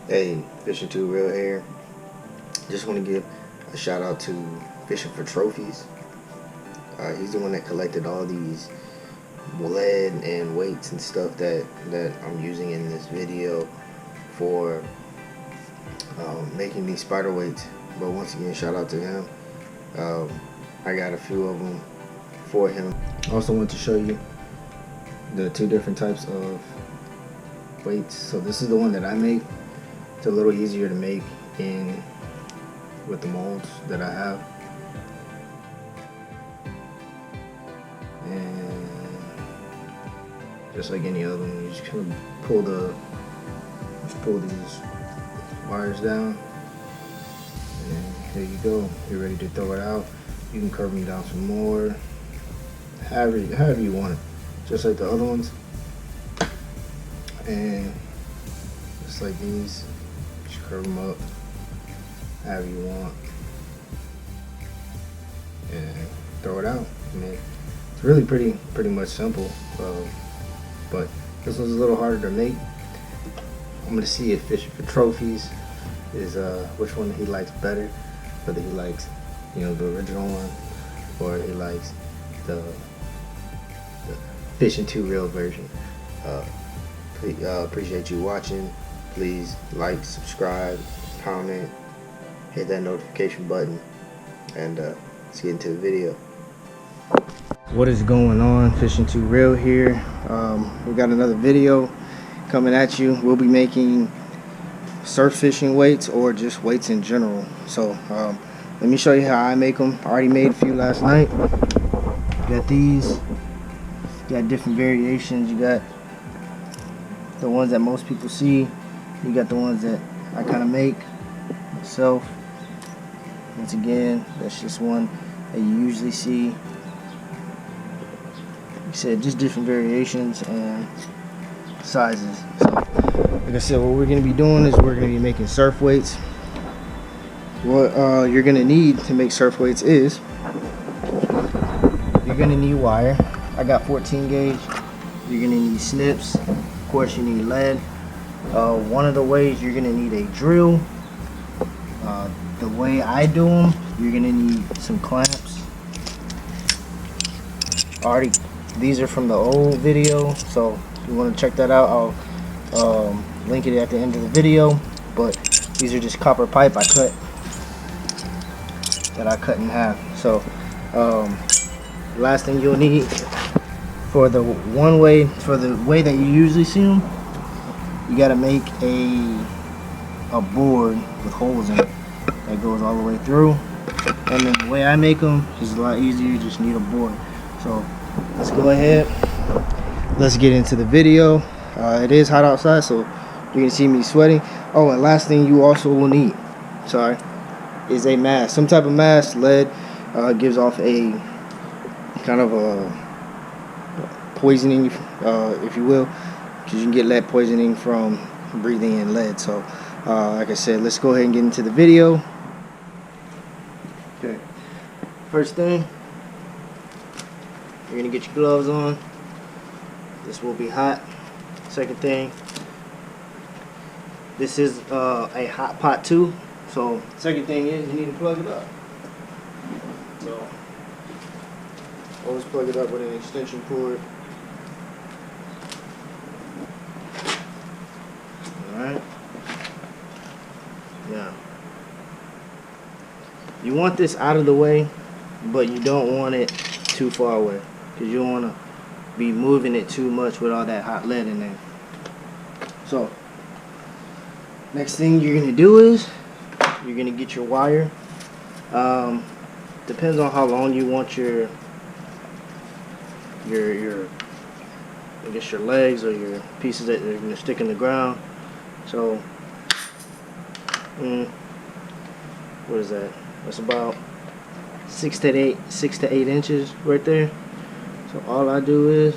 Hey, F2R here. Just want to give a shout out to Fishing for Trophies. He's the one that collected all these lead and weights and stuff that I'm using in this video for making these spider weights. But once again, shout out to him. I got a few of them for him. Also want to show you the two different types of weights. So this is the one that I make. It's a little easier to make with the molds that I have. And just like any other one, you just kind of pull these wires down, and there you go. You're ready to throw it out. You can curve them down some more, however you want it, just like the other ones. And just like these, just curve them up however you want and throw it out. I mean, it's really pretty much simple, but this one's a little harder to make. I'm gonna see if Fishing for Trophies is which one he likes better, whether he likes the original one or he likes the F2R version. Please, appreciate you watching. Please like, subscribe, comment, hit that notification button, and let's get into the video. What is going on? F2R here. We got another video coming at you. We'll be making surf fishing weights or just weights in general. So let me show you how I make them. I already made a few last night. You got these. You got different variations. You got the ones that most people see. You got the ones that I kind of make myself. Once again, that's just one that you usually see. Like I said, just different variations and sizes. So, like I said, what we're going to be doing is we're going to be making surf weights. What you're going to need to make surf weights is you're going to need wire. I got 14 gauge. You're going to need snips. Of course, you need lead. One of the ways you're going to need a drill. The way I do them, you're going to need some clamps. These are from the old video, so if you want to check that out, I'll link it at the end of the video. But these are just copper pipe I cut in half. So last thing you'll need for the way that you usually see them, you got to make a board with holes in it that goes all the way through. And then the way I make them is a lot easier. You just need a board. So let's go ahead, let's get into the video. It is hot outside, so you're gonna see me sweating. Oh, and last thing you also will need, is a mask. Some type of mask. Lead gives off a kind of a poisoning, if you will, because you can get lead poisoning from breathing in lead. So like I said, let's go ahead and get into the video. Okay, first thing, you're gonna get your gloves on. This will be hot. Second thing, this is a hot pot too. So second thing is you need to plug it up. So always plug it up with an extension cord. Alright. Now, you want this out of the way, but you don't want it too far away, because you don't want to be moving it too much with all that hot lead in there. So next thing you're going to do is you're going to get your wire. Depends on how long you want your I guess your legs or your pieces that are going to stick in the ground. So what is that? That's about 6 to 8 inches right there. So all I do is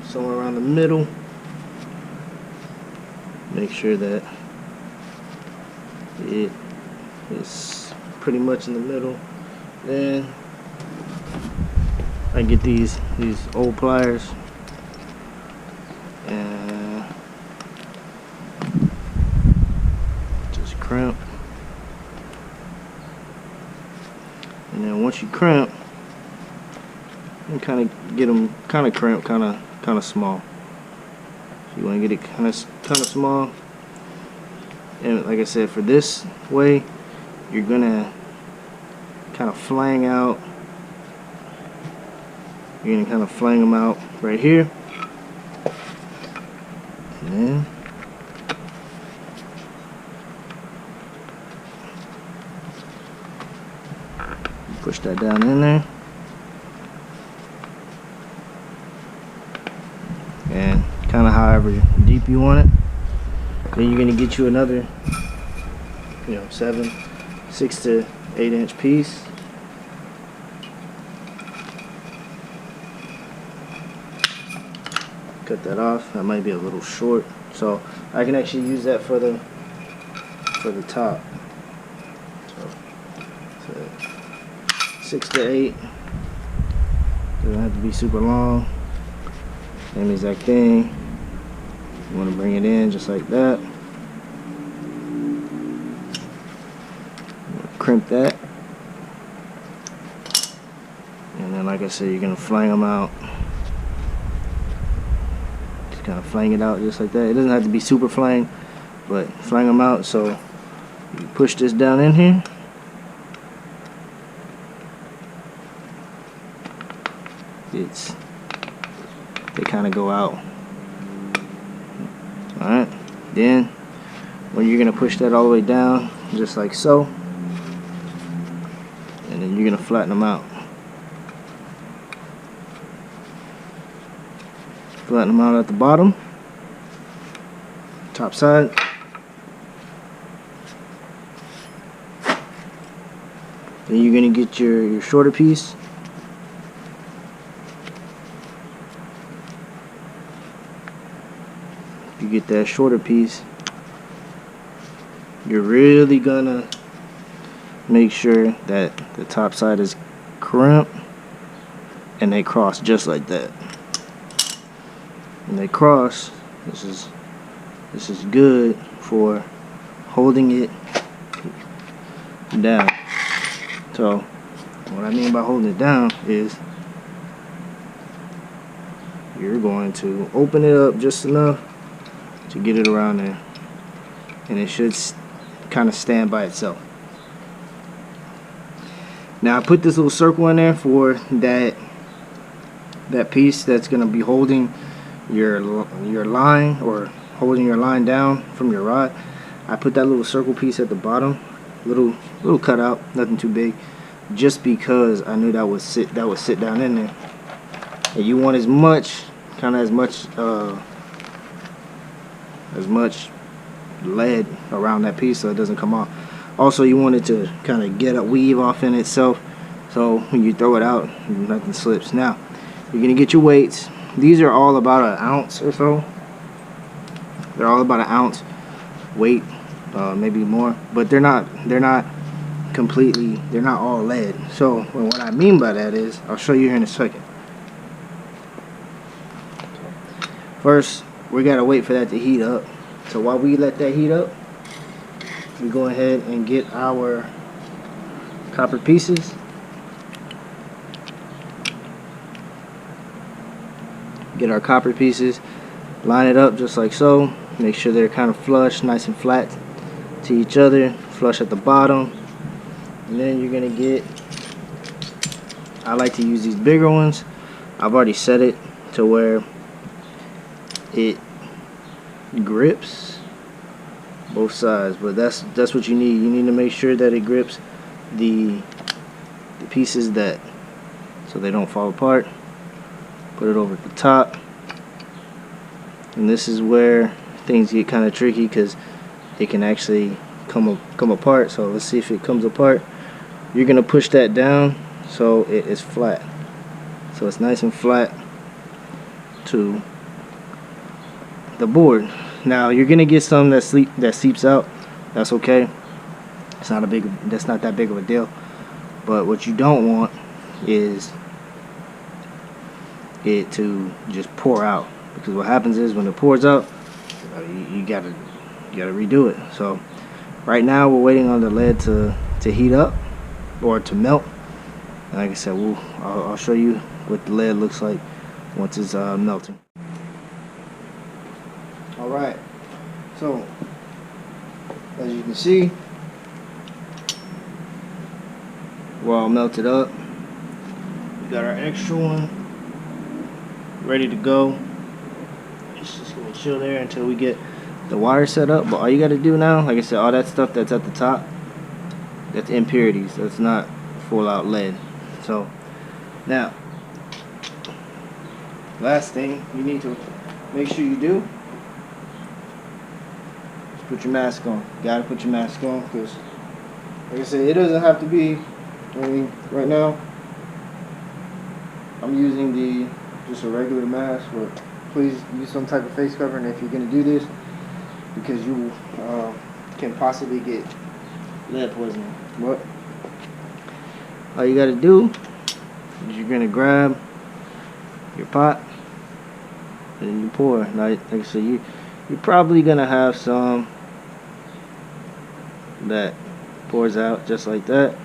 somewhere around the middle, make sure that it is pretty much in the middle. Then I get these old pliers and crimp. And then once you crimp, you kind of get them kind of crimp, kind of small. So you want to get it kind of small. And like I said, for this way, you're gonna kind of flang out. You're gonna kind of flang them out right here, and then push that down in there, and kind of however deep you want it. Then you're gonna get you another, 6 to 8 inch piece. Cut that off. That might be a little short, so I can actually use that for the top. So 6 to 8. Doesn't have to be super long. Same exact thing. You want to bring it in just like that. Crimp that. And then, like I said, you're going to flang them out. Just kind of flang it out just like that. It doesn't have to be super flang, but flang them out. So you push this down in here. They kind of go out. Alright, then when you're going to push that all the way down, just like so, and then you're going to flatten them out. Flatten them out at the bottom, top side. Then you're going to get your shorter piece. You get that shorter piece, you're really gonna make sure that the top side is crimped and they cross just like that. And they cross, this is good for holding it down. So what I mean by holding it down is you're going to open it up just enough to get it around there, and it should kind of stand by itself. Now I put this little circle in there for that piece that's going to be holding your line, or holding your line down from your rod. I put that little circle piece at the bottom, little cutout, nothing too big, just because I knew that would sit down in there. And you want as much lead around that piece so it doesn't come off. Also, you want it to kind of get a weave off in itself, so when you throw it out, nothing slips. Now you're gonna get your weights. These are all about an ounce or so. They're all about an ounce weight, maybe more, but they're not completely, they're not all lead. So what I mean by that is, I'll show you here in a second. First, we gotta wait for that to heat up. So while we let that heat up, we go ahead and get our copper pieces. Get our copper pieces, line it up just like so. Make sure they're kind of flush, nice and flat to each other, flush at the bottom. And then you're gonna get, I like to use these bigger ones. I've already set it to where it grips both sides, but that's what you need. You need to make sure that it grips the pieces so they don't fall apart. Put it over at the top, and this is where things get kind of tricky because it can actually come apart. So let's see if it comes apart. You're gonna push that down so it is flat, so it's nice and flat to the board. Now you're gonna get some that seeps out. That's okay. That's not that big of a deal. But what you don't want is it to just pour out, because what happens is when it pours out, you gotta redo it. So Right now we're waiting on the lead to heat up or to melt. And like I said, I'll show you what the lead looks like once it's melting. Alright, so as you can see, we're all melted up. We got our extra one ready to go. It's just gonna chill there until we get the wire set up. But all you gotta do now, like I said, all that stuff that's at the top, that's impurities. That's not full out lead. So now, last thing you need to make sure you do is put your mask on. You gotta put your mask on, because like I said, it doesn't have to be, I mean, right now I'm using just a regular mask, but please use some type of face covering if you're gonna do this, because you can possibly get lead poisoning. But all you gotta do is you're gonna grab your pot and you pour. Like I said, you're probably gonna have some that pours out just like that,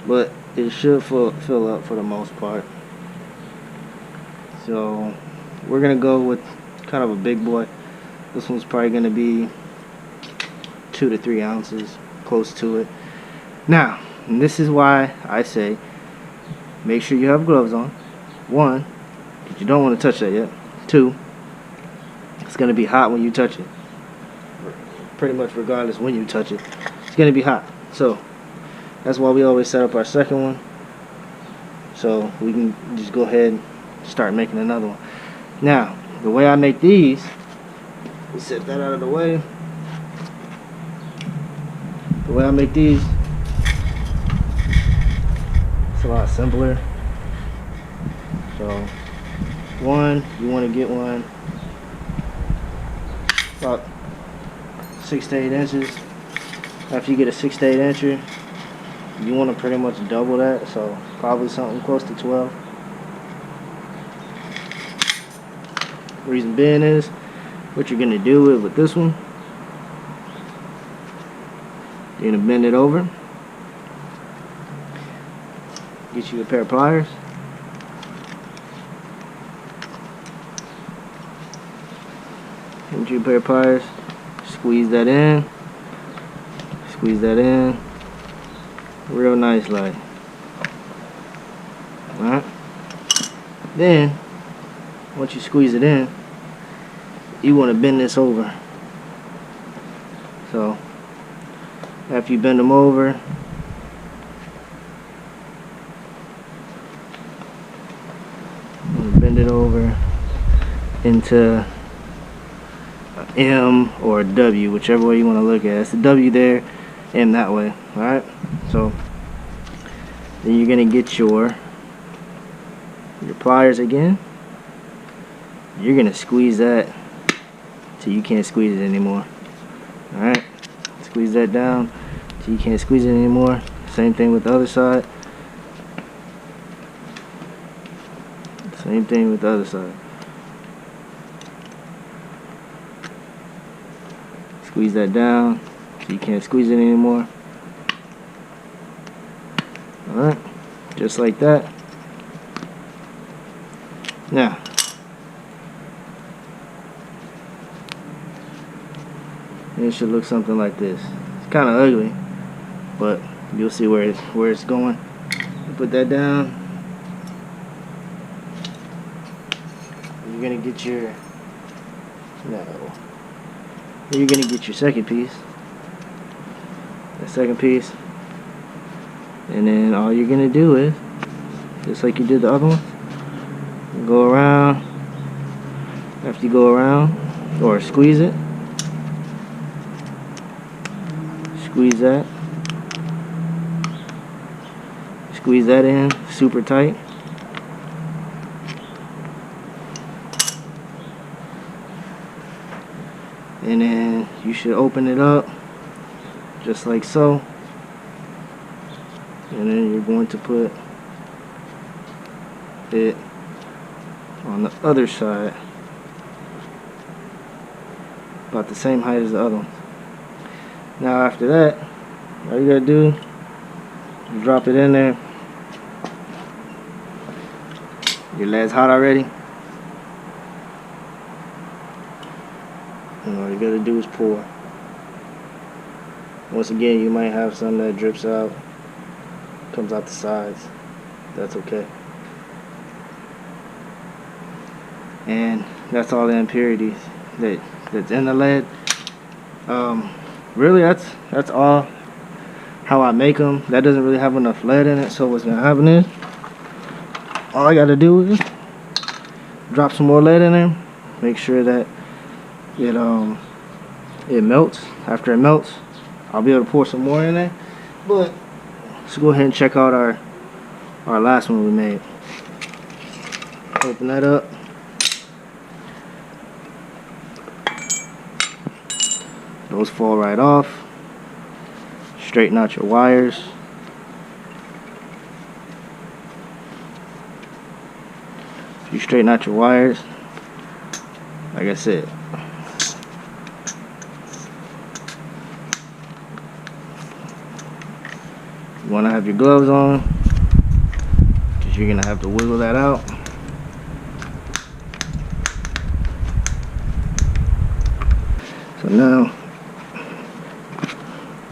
but it should fill up for the most part. So we're gonna go with kind of a big boy. This one's probably gonna be 2 to 3 ounces, close to it. Now, and this is why I say make sure you have gloves on. 1, because you don't want to touch that yet. 2, it's gonna be hot when you touch it. Pretty much regardless when you touch it, it's gonna be hot. So that's why we always set up our second one, so we can just go ahead and start making another one. Now, the way I make these, we set that out of the way. The way I make these, it's a lot simpler. So, one, you want to get one about 6 to 8 inches. After you get a 6 to 8 incher, you want to pretty much double that, so probably something close to 12. Reason being is, what you're going to do with this one, you're going to bend it over, get you a pair of pliers, get you a pair of pliers, squeeze that in, real nice like. Alright, then once you squeeze it in, you want to bend this over. So after you bend them over, bend it over into an M or a W, whichever way you want to look at it. It's a W there, M that way. Alright, so then you're gonna get your pliers again. You're gonna squeeze that till you can't squeeze it anymore. Alright, squeeze that down till you can't squeeze it anymore. Same thing with the other side. Same thing with the other side. Squeeze that down till you can't squeeze it anymore. Alright, just like that. Now, it should look something like this. It's kind of ugly, but you'll see where it's going. Put that down. You're gonna get your You're gonna get your second piece. The second piece, and then all you're gonna do is, just like you did the other one, go around. After you go around, or squeeze it. Squeeze that. Squeeze that in super tight. And then you should open it up just like so. And then you're going to put it on the other side, about the same height as the other one. Now after that, all you gotta do is drop it in there. Your lead's hot already. And all you gotta do is pour. Once again, you might have some that drips out, comes out the sides. That's okay. And that's all the impurities that's in the lead. Really, that's all how I make them. That doesn't really have enough lead in it, so what's gonna happen is all I gotta do is drop some more lead in there, make sure that it melts. After it melts, I'll be able to pour some more in there. But let's go ahead and check out our last one we made. Open that up. Those fall right off. Straighten out your wires. If you straighten out your wires, like I said, you want to have your gloves on because you're going to have to wiggle that out. So now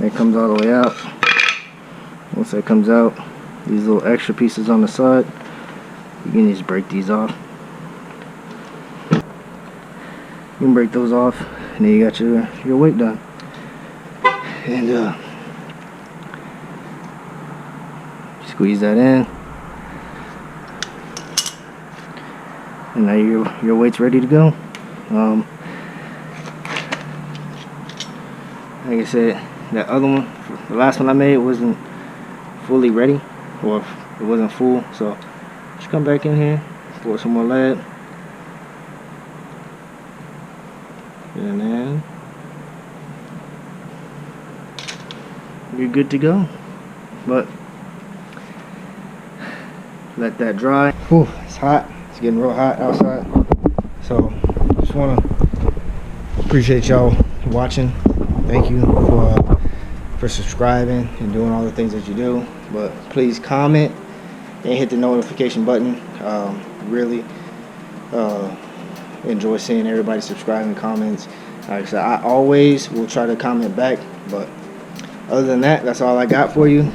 it comes all the way out. Once that comes out, these little extra pieces on the side, you can just break these off. You can break those off, and then you got your weight done. And squeeze that in, and now your weight's ready to go. Like I said, that other one, the last one I made, wasn't fully ready, or it wasn't full, so just come back in here, pour some more lead, and then you're good to go. But let that dry. Whew, it's hot. It's getting real hot outside. So just want to appreciate y'all watching. Thank you for subscribing and doing all the things that you do. But please comment and hit the notification button. Really enjoy seeing everybody subscribing, comments. Like I said, I always will try to comment back. But other than that, that's all I got for you.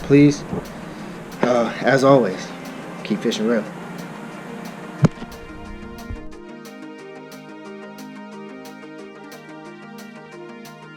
Please, as always, keep fishing real.